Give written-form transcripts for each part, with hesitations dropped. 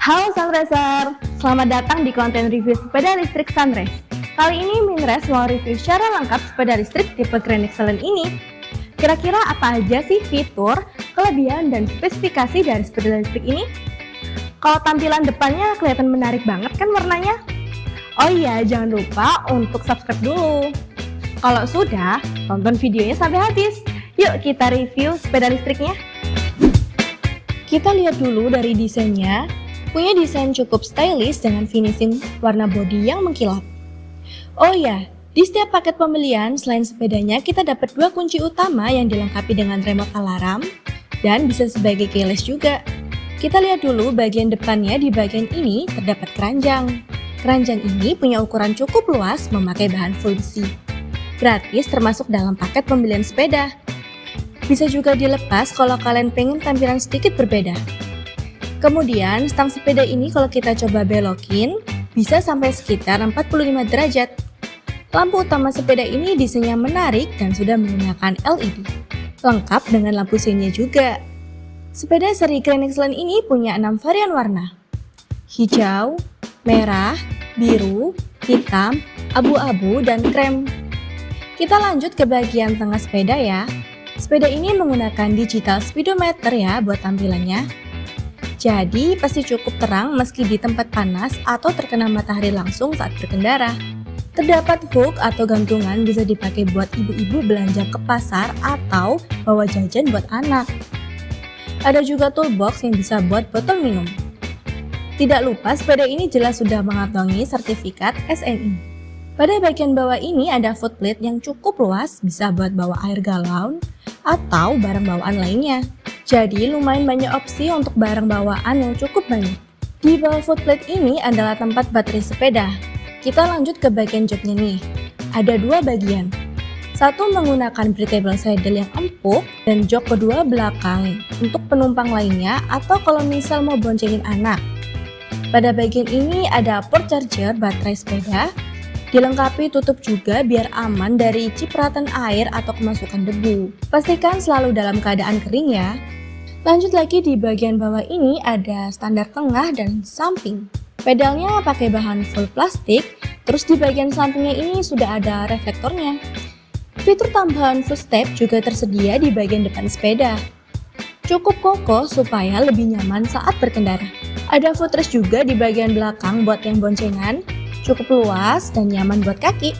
Halo Sunriser, selamat datang di konten review sepeda listrik Sunrise. Kali ini Minres mau review secara lengkap sepeda listrik tipe Grand Excellent ini. Kira-kira apa aja sih fitur, kelebihan, dan spesifikasi dari sepeda listrik ini? Kalau tampilan depannya kelihatan menarik banget kan warnanya? Oh iya, jangan lupa untuk subscribe dulu. Kalau sudah, tonton videonya sampai habis. Yuk kita review sepeda listriknya. Kita lihat dulu dari desainnya. Punya desain cukup stylish dengan finishing warna bodi yang mengkilap. Oh ya, di setiap paket pembelian selain sepedanya kita dapat dua kunci utama yang dilengkapi dengan remote alarm dan bisa sebagai keyless juga. Kita lihat dulu bagian depannya. Di bagian ini terdapat keranjang. Keranjang ini punya ukuran cukup luas memakai bahan full besi. Gratis termasuk dalam paket pembelian sepeda. Bisa juga dilepas kalau kalian pengen tampilan sedikit berbeda. Kemudian, stang sepeda ini kalau kita coba belokin, bisa sampai sekitar 45 derajat. Lampu utama sepeda ini desainnya menarik dan sudah menggunakan LED. Lengkap dengan lampu seinnya juga. Sepeda seri Grand Excellent ini punya 6 varian warna. Hijau, merah, biru, hitam, abu-abu, dan krem. Kita lanjut ke bagian tengah sepeda ya. Sepeda ini menggunakan digital speedometer ya buat tampilannya. Jadi pasti cukup terang meski di tempat panas atau terkena matahari langsung saat berkendara. Terdapat hook atau gantungan bisa dipakai buat ibu-ibu belanja ke pasar atau bawa jajan buat anak. Ada juga toolbox yang bisa buat botol minum. Tidak lupa sepeda ini jelas sudah mengantongi sertifikat SNI. Pada bagian bawah ini ada footplate yang cukup luas, bisa buat bawa air galon atau barang bawaan lainnya. Jadi lumayan banyak opsi untuk barang bawaan yang cukup banyak. Di bawah footplate ini adalah tempat baterai sepeda. Kita lanjut ke bagian joknya nih. Ada dua bagian. Satu menggunakan breathable saddle yang empuk dan jok kedua belakang untuk penumpang lainnya atau kalau misal mau boncengin anak. Pada bagian ini ada port charger baterai sepeda. Dilengkapi tutup juga biar aman dari cipratan air atau kemasukan debu. Pastikan selalu dalam keadaan kering ya. Lanjut lagi di bagian bawah ini ada standar tengah dan samping. Pedalnya pakai bahan full plastik, terus di bagian sampingnya ini sudah ada reflektornya. Fitur tambahan footstep juga tersedia di bagian depan sepeda. Cukup kokoh supaya lebih nyaman saat berkendara. Ada footrest juga di bagian belakang buat yang boncengan. Cukup luas dan nyaman buat kaki.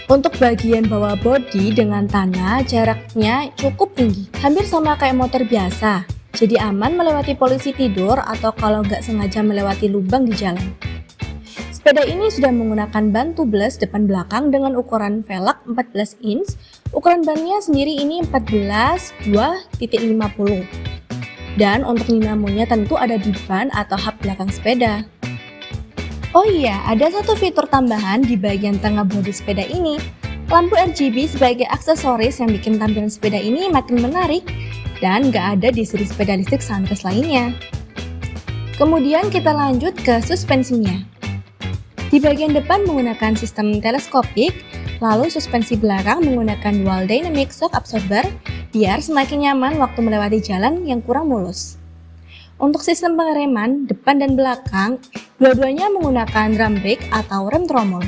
Untuk bagian bawah bodi dengan tanah jaraknya cukup tinggi, hampir sama kayak motor biasa. Jadi aman melewati polisi tidur atau kalau nggak sengaja melewati lubang di jalan. Sepeda ini sudah menggunakan ban tubeless depan belakang dengan ukuran velg 14 inch. Ukuran bannya sendiri ini 14 2.50. Dan untuk dinamonya tentu ada di ban atau hub belakang sepeda. Oh iya, ada satu fitur tambahan di bagian tengah bodi sepeda ini. Lampu RGB sebagai aksesoris yang bikin tampilan sepeda ini makin menarik dan nggak ada di seri sepeda listrik Sunrise lainnya. Kemudian kita lanjut ke suspensinya. Di bagian depan menggunakan sistem teleskopik, lalu suspensi belakang menggunakan dual dynamic shock absorber biar semakin nyaman waktu melewati jalan yang kurang mulus. Untuk sistem pengereman depan dan belakang, dua-duanya menggunakan drum brake atau rem tromol.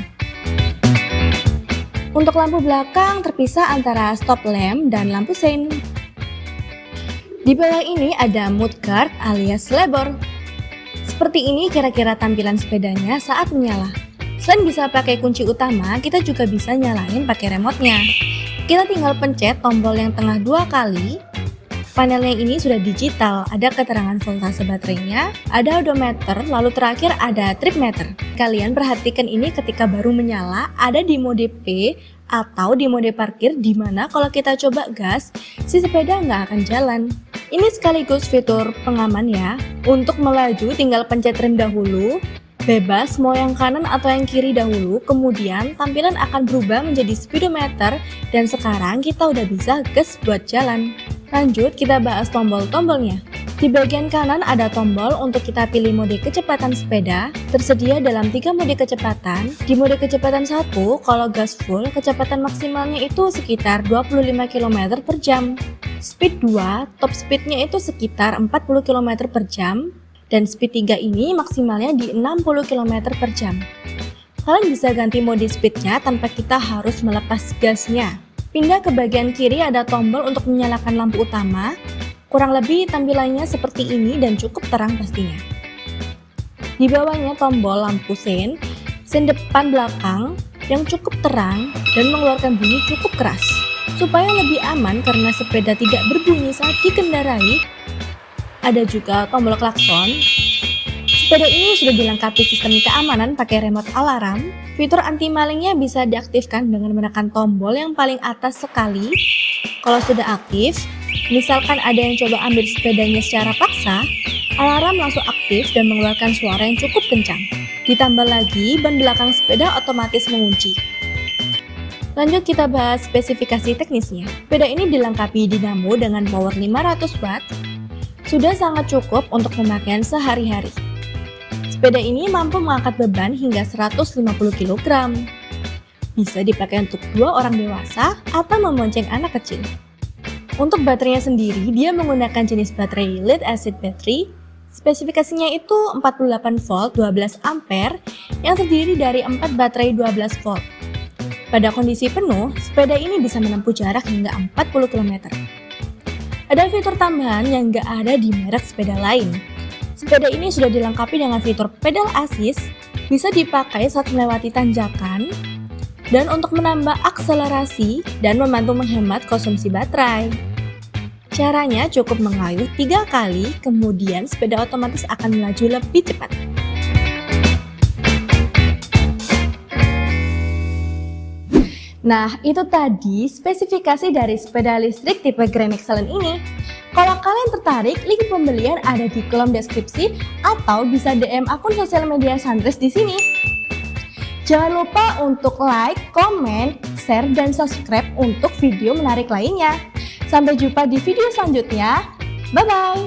Untuk lampu belakang terpisah antara stop lamp dan lampu sein. Di bawah ini ada mudguard alias labor. Seperti ini kira-kira tampilan sepedanya saat menyala. Selain bisa pakai kunci utama, kita juga bisa nyalain pakai remote-nya. Kita tinggal pencet tombol yang tengah 2 kali. Panelnya ini sudah digital, ada keterangan voltase baterainya, ada odometer, lalu terakhir ada trip meter. Kalian perhatikan ini ketika baru menyala, ada di mode P atau di mode parkir, dimana kalau kita coba gas, si sepeda nggak akan jalan. Ini sekaligus fitur pengaman ya. Untuk melaju tinggal pencet rem dahulu, bebas mau yang kanan atau yang kiri dahulu, kemudian tampilan akan berubah menjadi speedometer dan sekarang kita udah bisa gas buat jalan. Lanjut kita bahas tombol-tombolnya. Di bagian kanan ada tombol untuk kita pilih mode kecepatan sepeda, tersedia dalam 3 mode kecepatan. Di mode kecepatan 1, kalau gas full, kecepatan maksimalnya itu sekitar 25 km per jam. Speed 2, top speednya itu sekitar 40 km per jam. Dan speed 3 ini maksimalnya di 60 km per jam. Kalian bisa ganti mode speednya tanpa kita harus melepas gasnya. Pindah ke bagian kiri ada tombol untuk menyalakan lampu utama. Kurang lebih tampilannya seperti ini dan cukup terang pastinya. Di bawahnya tombol lampu sein depan belakang yang cukup terang dan mengeluarkan bunyi cukup keras. Supaya lebih aman karena sepeda tidak berbunyi saat dikendarai, ada juga tombol klakson. Sepeda ini sudah dilengkapi sistem keamanan pakai remote alarm. Fitur anti malingnya bisa diaktifkan dengan menekan tombol yang paling atas sekali. Kalau sudah aktif, misalkan ada yang coba ambil sepedanya secara paksa, alarm langsung aktif dan mengeluarkan suara yang cukup kencang. Ditambah lagi, ban belakang sepeda otomatis mengunci. Lanjut kita bahas spesifikasi teknisnya. Sepeda ini dilengkapi dinamo dengan power 500 watt. Sudah sangat cukup untuk pemakaian sehari-hari. Sepeda ini mampu mengangkat beban hingga 150 kg. Bisa dipakai untuk 2 orang dewasa atau membonceng anak kecil. Untuk baterainya sendiri, dia menggunakan jenis baterai lead acid battery. Spesifikasinya itu 48 volt 12 ampere yang terdiri dari 4 baterai 12 volt. Pada kondisi penuh, sepeda ini bisa menempuh jarak hingga 40 km. Ada fitur tambahan yang nggak ada di merek sepeda lain. Sepeda ini sudah dilengkapi dengan fitur pedal assist, bisa dipakai saat melewati tanjakan, dan untuk menambah akselerasi dan membantu menghemat konsumsi baterai. Caranya cukup mengayuh 3 kali, kemudian sepeda otomatis akan melaju lebih cepat. Nah, itu tadi spesifikasi dari sepeda listrik tipe Grand Excellent ini. Kalau kalian tertarik, link pembelian ada di kolom deskripsi atau bisa DM akun sosial media Sunrise di sini. Jangan lupa untuk like, komen, share, dan subscribe untuk video menarik lainnya. Sampai jumpa di video selanjutnya. Bye-bye!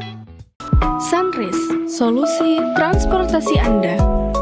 Sunrise, solusi transportasi Anda.